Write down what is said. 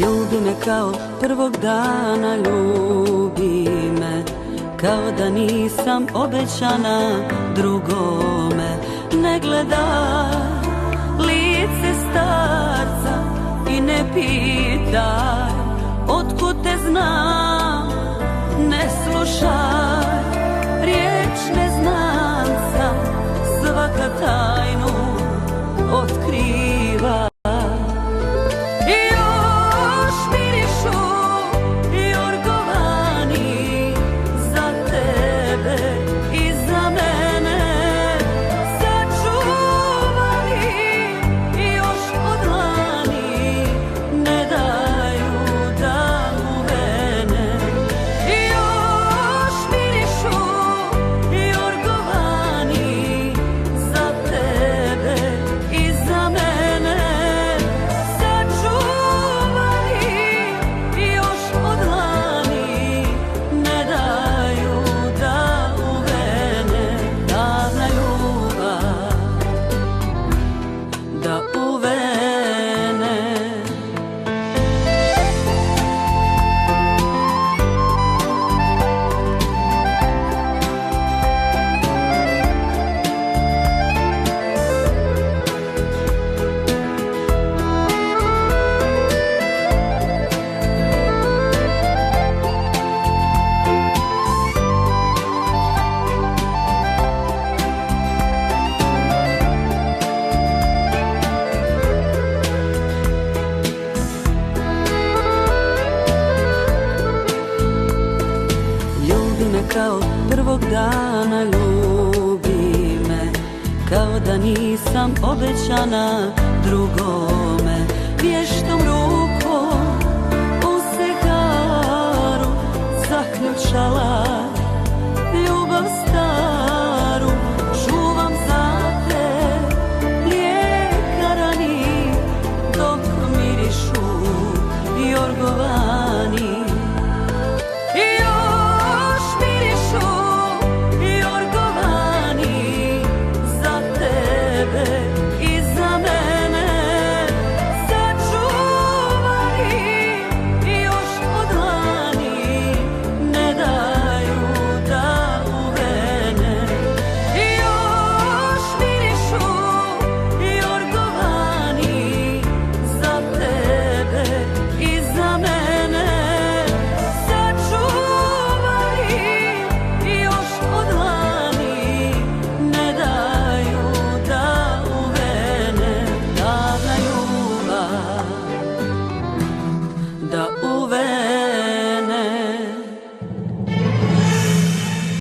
Ljubi me kao prvog dana, ljubi me kao da nisam obećana drugome. Ne gledaj lice starca i ne pitaj otkud te znam. Ne slušaj riječ neznanca, svaka tajnu otkriva. Kao prvog dana, ljubi me kao da nisam obećana drugome. Vještom rukom u segaru zaključala ljubav staru. Čuvam za te lijeka rani dok mirišu jorgovani.